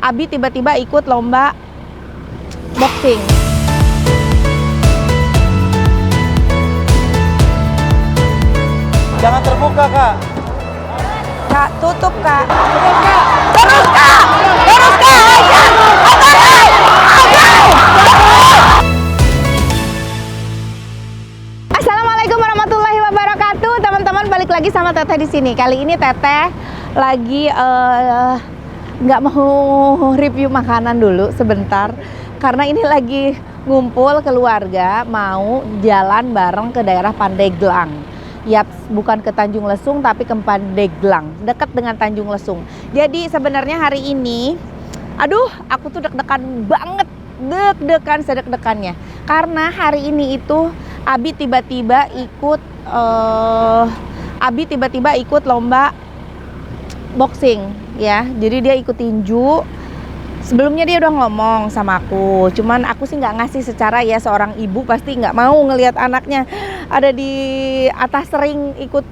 Abi tiba-tiba ikut lomba boxing. Jangan terbuka, Kak. Kak, tutup Kak. Terus Kak. Terus Kak. Terus Kak. Assalamualaikum warahmatullahi wabarakatuh. Teman-teman, balik lagi sama Teteh di sini. Kali ini Teteh lagi nggak mau review makanan dulu sebentar, karena ini lagi ngumpul keluarga mau jalan bareng ke daerah Pandeglang. Yap, bukan ke Tanjung Lesung tapi ke Pandeglang, dekat dengan Tanjung Lesung. Jadi sebenarnya hari ini, aduh, aku tuh deg-degan banget, deg-degan sedeg-degannya. Karena hari ini itu Abi tiba-tiba ikut lomba boxing ya. Jadi dia ikut tinju. Sebelumnya dia udah ngomong sama aku, cuman aku sih nggak ngasih secara ya, seorang ibu pasti nggak mau ngelihat anaknya ada di atas ring ikut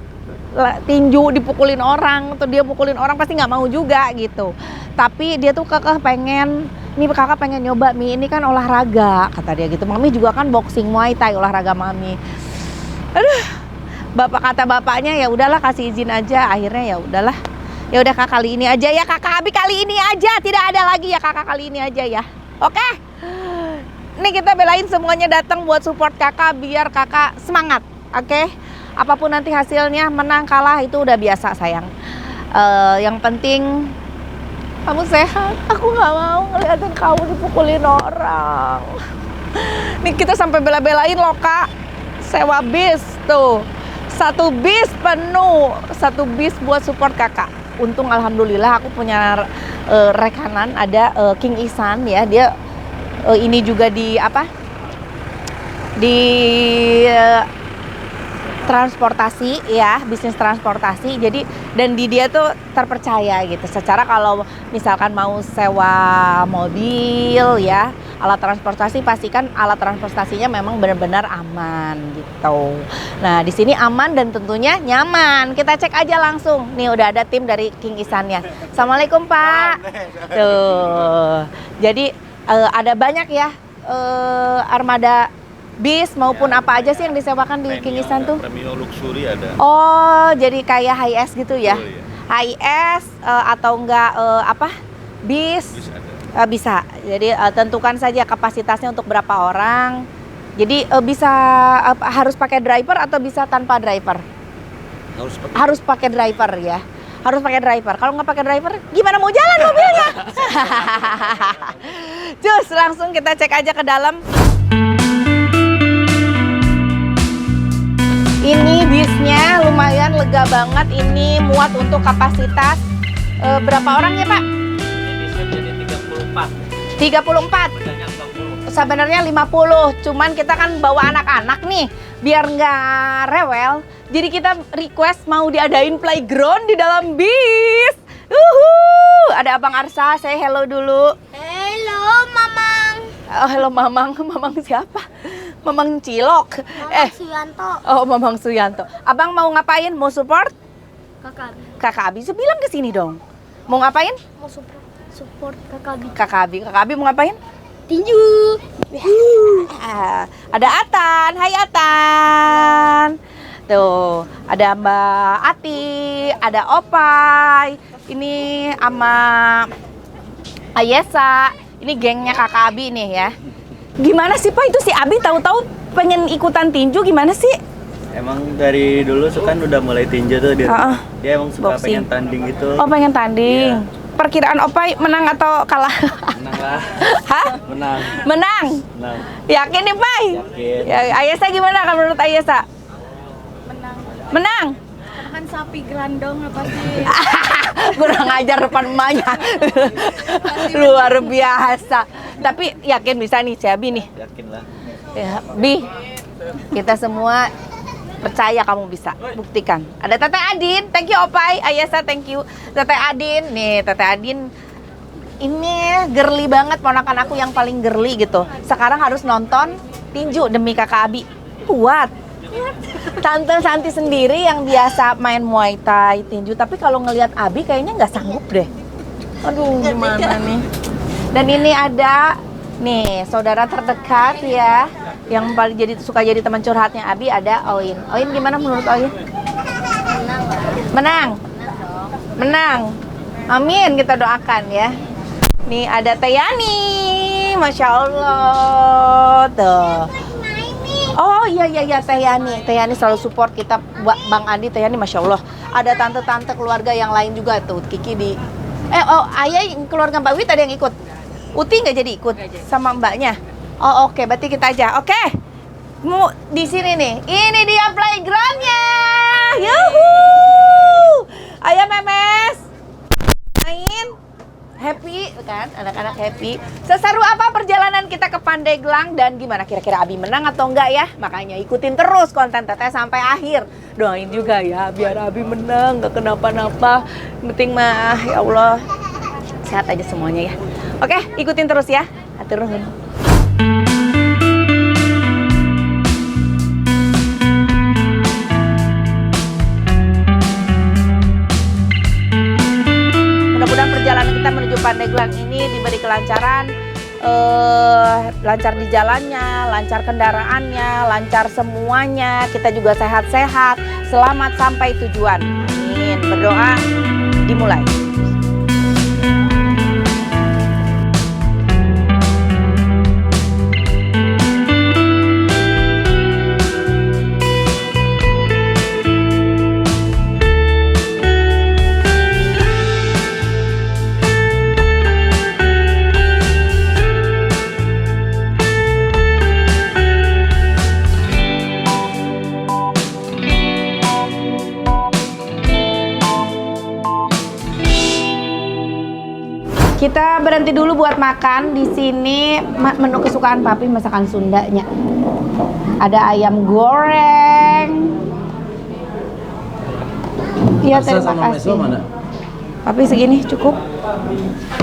tinju, dipukulin orang atau dia pukulin orang, pasti nggak mau juga gitu. Tapi dia tuh kakak pengen, nih kakak pengen nyoba Mi, ini kan olahraga kata dia gitu. Mami juga kan boxing Muay Thai, olahraga mami. Aduh, kata bapaknya ya udahlah kasih izin aja. Akhirnya ya udahlah. Ya udah Kak, kali ini aja ya Kakak Abi, kali ini aja, tidak ada lagi ya Kakak, kali ini aja ya. Oke. Nih kita belain semuanya datang buat support Kakak biar Kakak semangat. Oke. Apapun nanti hasilnya, menang kalah itu udah biasa sayang. Yang penting kamu sehat. Aku nggak mau ngeliatin kamu dipukulin orang. Nih kita sampai bela-belain loh Kak. Sewa bis tuh. Satu bis penuh, satu bis buat support Kakak. Untung alhamdulillah aku punya rekanan, ada King Ihsan ya, dia ini juga di transportasi ya, bisnis transportasi. Jadi dan di dia tuh terpercaya gitu. Secara kalau misalkan mau sewa mobil ya, alat transportasi, pastikan alat transportasinya memang benar-benar aman gitu. Nah, di sini aman dan tentunya nyaman. Kita cek aja langsung. Nih udah ada tim dari King Ihsannya. Assalamualaikum Pak. Tuh. Jadi ada banyak ya armada bis maupun apa aja sih yang disewakan di King Ihsan tuh? Premium luxury ada. Oh, jadi kayak Hi-S gitu ya? Oh, iya. Hi-S atau enggak bis? Bis ada. Bisa. Jadi tentukan saja kapasitasnya untuk berapa orang. Jadi bisa harus pakai driver atau bisa tanpa driver? Harus pakai driver ya. Harus pakai driver. Kalau nggak pakai driver, gimana mau jalan mobilnya? Cus, langsung kita cek aja ke dalam. Ini bisnya lumayan lega banget. Ini muat untuk kapasitas berapa orang ya Pak? Ini bisa jadi 34. 34. Sebenarnya 50. Cuman kita kan bawa anak-anak nih, biar nggak rewel. Jadi kita request mau diadain playground di dalam bis. Ada Abang Arsa, saya hello dulu. Halo, Mamang. Oh, hello Mamang. Mamang siapa? Mamang Cilok. Mamang Suyanto. Oh, Mamang Suyanto. Abang mau ngapain? Mau support? Kakak Kakak Abi, bilang ke sini dong. Mau ngapain? mau support Kakak Abi. Kakak Abi mau ngapain? Tinju. Ada Atan. Hai Atan. Tuh, ada Mbak Ati, ada Opai. Ini sama Ayesa. Ini gengnya Kakak Abi nih ya. Gimana sih Pak, itu si Abi tahu-tahu pengen ikutan tinju, gimana sih? Emang dari dulu kan udah mulai tinju tuh dia. Dia emang suka Boxing. pengen tanding gitu. Oh, pengen tanding. Iya. Perkiraan Opai menang atau kalah? Menang lah. Hah? Menang. Menang? Menang. Yakin nih Pai? Yakin. Ya, Ayesa gimana kan menurut Ayesa? Menang. Menang? Karena kan sapi gerandong pasti. Kurang ajar depan emaknya. Luar biasa. Tapi yakin bisa nih si Abi nih. Yakin lah. Ya, Bi, kita semua percaya kamu bisa. Buktikan. Ada Teteh Adin, thank you Opai. Ayesa, thank you. Teteh Adin, nih Teteh Adin ini girly banget, ponakan aku yang paling girly gitu. Sekarang harus nonton tinju demi Kakak Abi. Kuat. Tante Santi sendiri yang biasa main Muay Thai, tinju, tapi kalau ngelihat Abi kayaknya nggak sanggup deh. Aduh, gimana nih? Dan ini ada nih saudara terdekat ya, yang paling suka jadi teman curhatnya Abi, ada Oin. Oin gimana menurut Oin? Menang. Menang. Amin, kita doakan ya. Nih ada Teyani, Masya Allah tuh. Oh iya Teyani selalu support kita, Bang Andi. Teyani Masya Allah. Ada tante-tante keluarga yang lain juga tuh. Kiki di ayah keluarga Mbak Wit ada yang ikut. Uti nggak jadi ikut sama mbaknya. Oh oke, berarti kita aja. Oke. Di sini nih. Ini dia playgroundnya. Yuhuu. Ayo Memes. Main. Happy kan? Anak-anak happy. Seseru apa perjalanan kita ke Pandeglang dan gimana kira-kira Abi menang atau enggak ya? Makanya ikutin terus konten Teteh sampai akhir. Doain juga ya biar Abi menang, enggak kenapa-napa. Penting mah ya Allah sehat aja semuanya ya. Oke, ikutin terus ya. Hatur nuhun. Mudah-mudahan perjalanan kita menuju Pandeglang ini diberi kelancaran, lancar di jalannya, lancar kendaraannya, lancar semuanya. Kita juga sehat-sehat, selamat sampai tujuan. Amin. Berdoa dimulai. Kita berhenti dulu buat makan di sini. Menu kesukaan Papi masakan Sundanya. Ada ayam goreng. Iya, terima kasih. Papi segini cukup.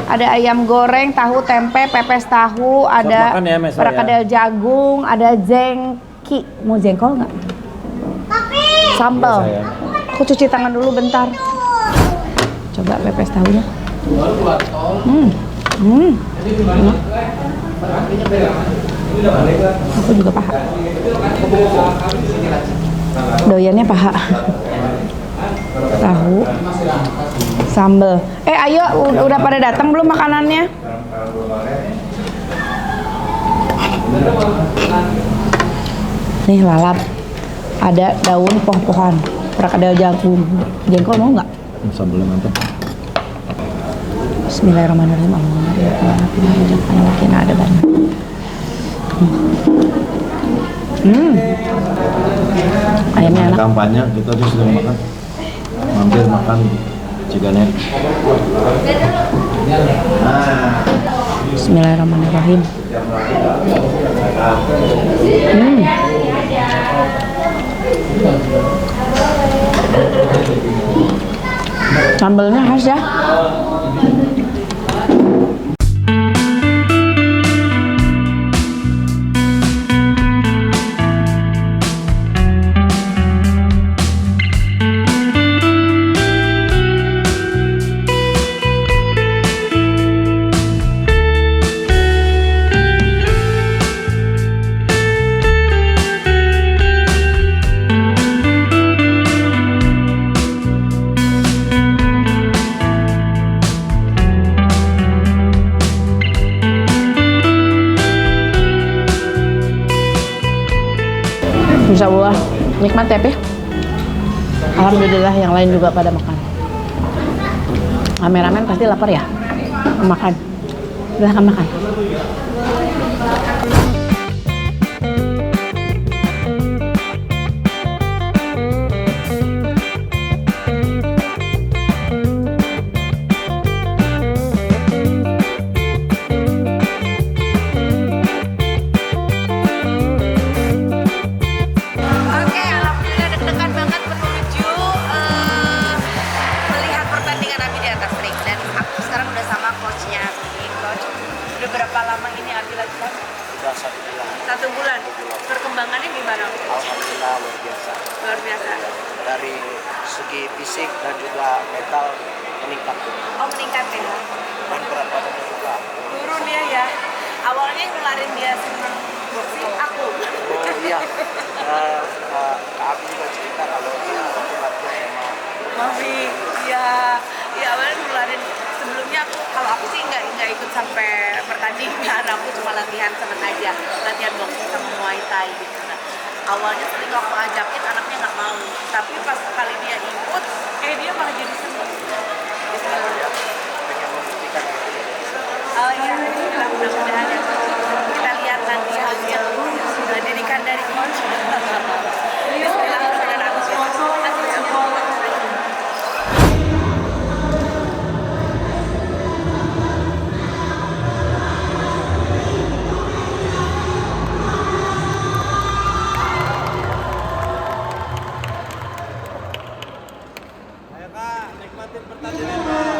Ada ayam goreng, tahu tempe, pepes tahu, ada perkedel jagung, ada jengki. Mau jengkol nggak? Sambal. Aku cuci tangan dulu bentar. Coba pepes tahunya. Aku juga paha. Doyannya paha. Tahu, sambal. Ayo, udah pada datang belum makanannya? Nih lalap. Ada daun poh-pohan, perkedel jagung. Jengkol mau nggak? Sambalnya mantap. Bismillahirrahmanirrahim. Allahumma ada banyak. Ayamnya enak. Kampanye kita tuh sedang makan. Mampir makan ciganet. Bismillahirrahmanirrahim. Sambalnya khas ya. Insya Allah nikmat ya Pi. Alhamdulillah yang lain juga pada makan. Kameramen pasti lapar ya. Makan. Silahkan makan. Satu bulan. Perkembangannya gimana? Alhamdulillah luar biasa. Luar biasa. Dari segi fisik dan juga mental meningkat. Oh meningkat ya? Dan berat badannya juga Turun Awalnya yang nularin dia seneng boxing aku. Oh iya. Kak Abi juga cerita kalau dia waktu latihan sama Mami, iya, iya awalnya nularin. Sebelumnya kalau aku sih nggak ikut sampai pertandingan, aku cuma latihan seneng aja, latihan boxing sama Muay Thai gitu. Nah, awalnya sering aku ajakin, anaknya nggak mau, tapi pas kali dia ikut, dia malah jadi seneng. Jadi, pengen membuktikan gitu ya. oh iya, mudah-mudahan ya. Kita lihat nanti hasil didikan dari coach. Bismillahirrahmanirrahim. Ayo kak, nikmatin pertandingan kak.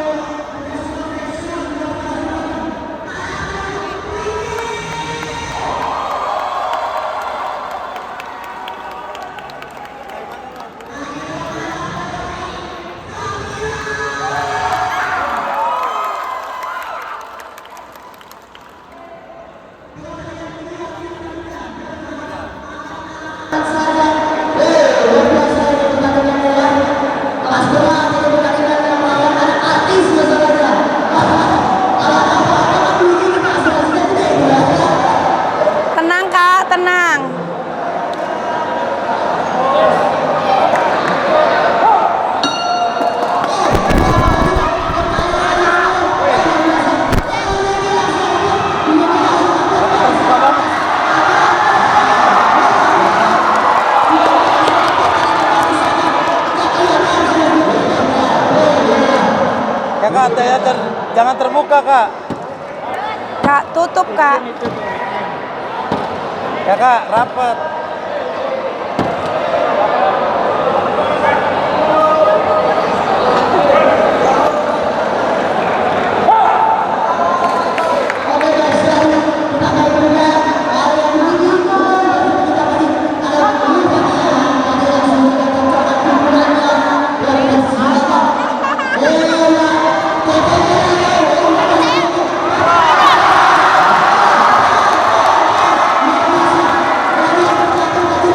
Tenang kak, tenang. Ya kak, jangan terbuka kak. Kak, tutup kak. Ya kak, rapat.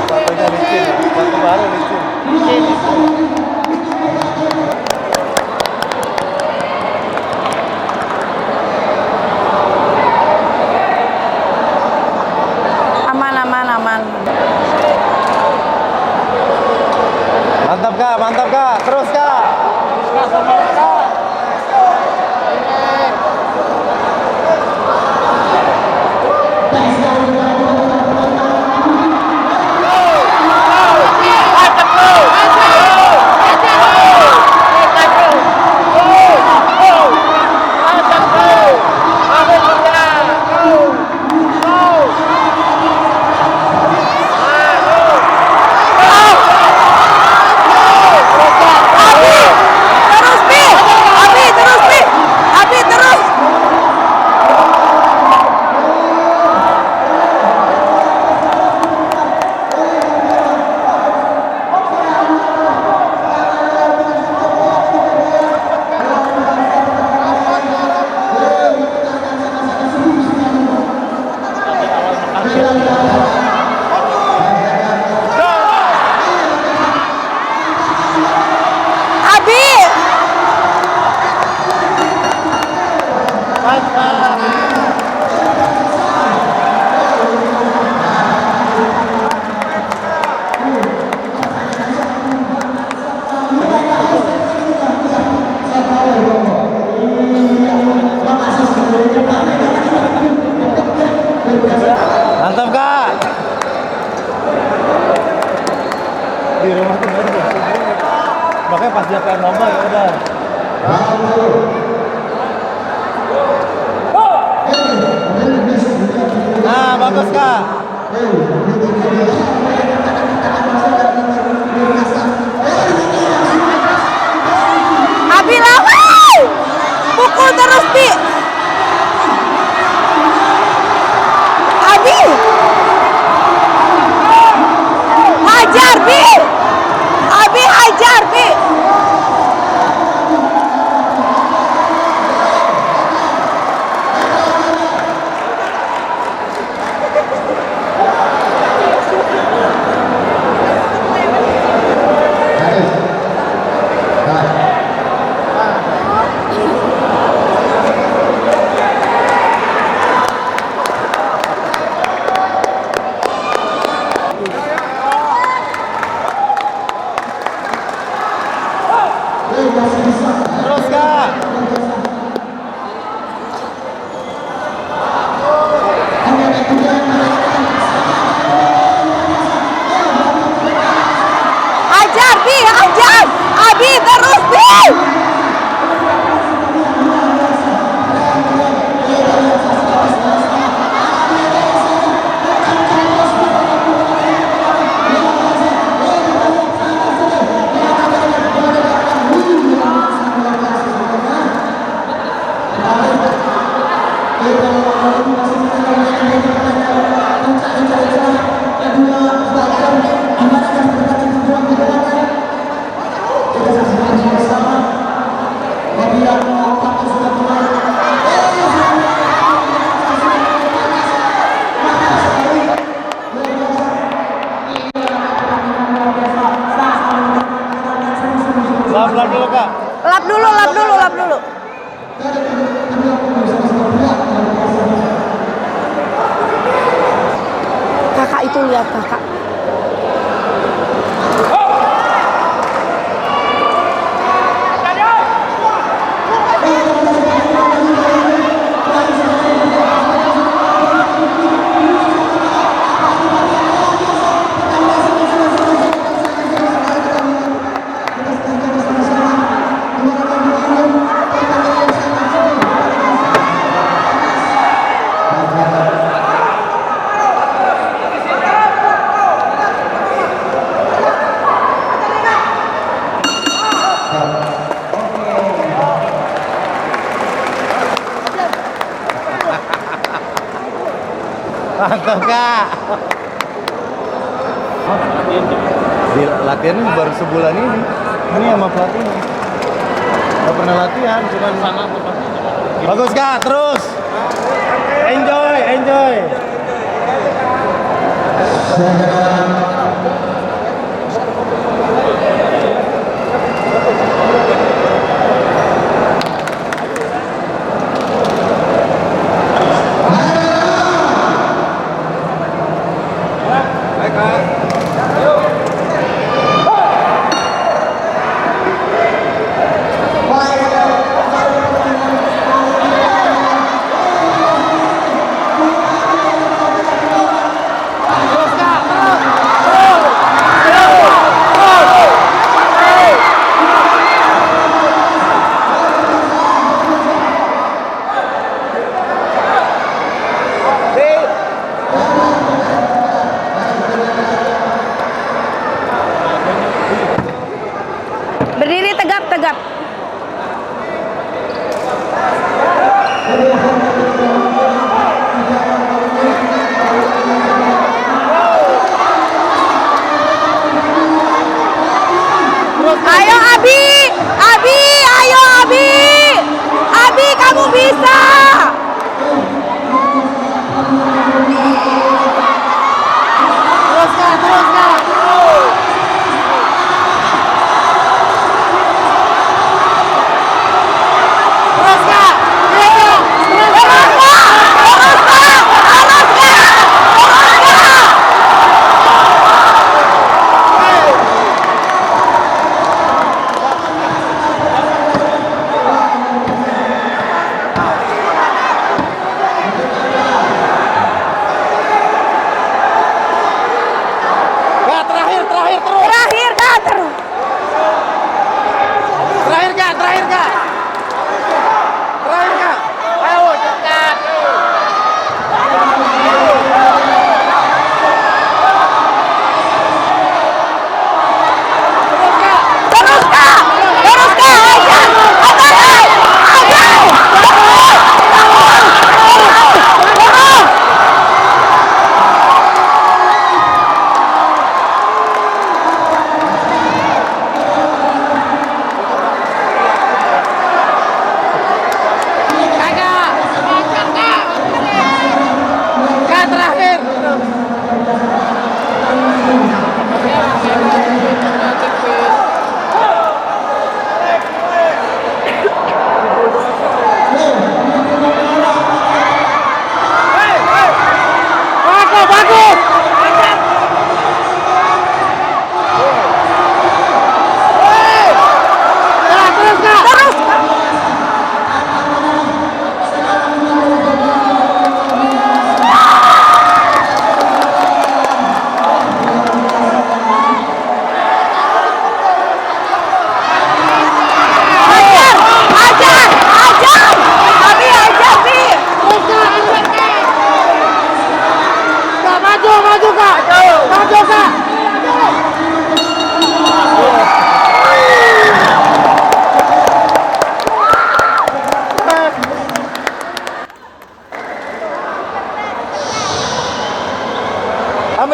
Batunya licin, batu baru licin. Aman, aman, aman. Mantap kak, terus kak. Terus Bi, Abi terus Bi, Abi terus. Abi. Mantap kak. Di rumah tuh nggak ada. Makanya pas dia pengen lomba ya udah. Nah bagus kak. Abi lawan. Pukul terus Bi. Abi. Hajar Bi. Abi hajar Bi. Lap dulu kak. Lap dulu, lap dulu, lap dulu. Kakak itu lihat kakak. Mantap kak. Di latihan ini baru sebulan ini. Ini sama pelatihnya. Gak pernah latihan, cuma sana. Bagus kak, terus. Enjoy, enjoy.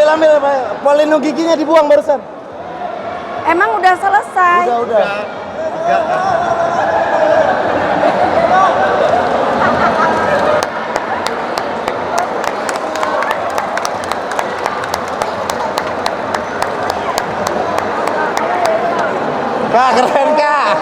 Ambil polino giginya dibuang barusan. Emang udah selesai? Udah. Kak, keren Kak.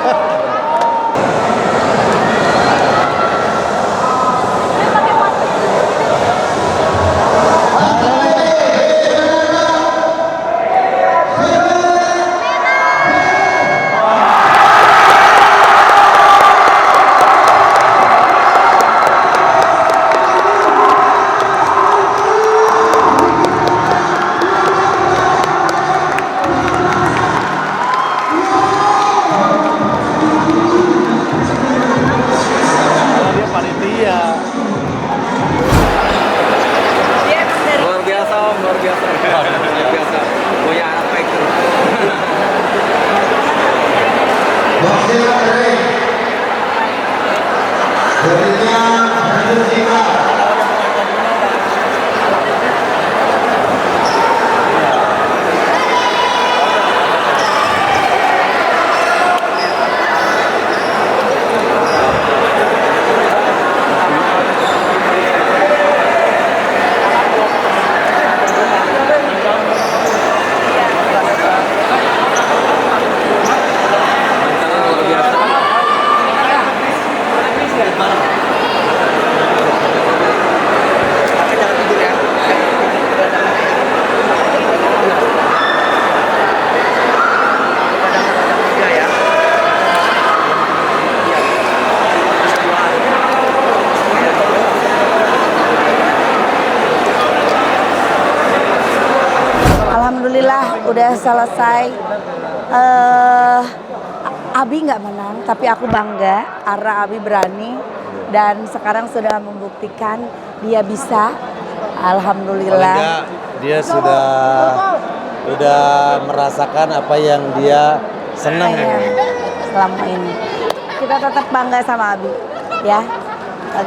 Dia panitia. Luar biasa Om, luar biasa. Luar biasa. Punya anak fighter. Luar biasa. Alhamdulillah udah selesai. Abi nggak menang, tapi aku bangga karena Abi berani dan sekarang sudah membuktikan dia bisa. Paling Alhamdulillah. enggak dia sudah merasakan apa yang dia senang. Iya, selama ini. Kita tetap bangga sama Abi, ya.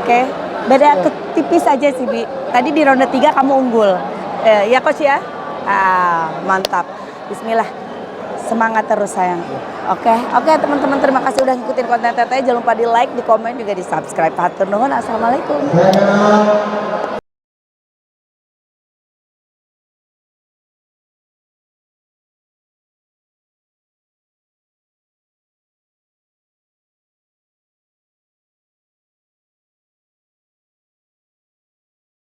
Oke. Beda tipis aja sih, Bi. Tadi di ronde 3 kamu unggul. Ya coach ya? Mantap. Bismillah. Semangat terus sayang. Oke teman-teman, terima kasih udah ngikutin konten Teteh. Jangan lupa di like, di komen, juga di subscribe. Hatur nuhun. Assalamualaikum.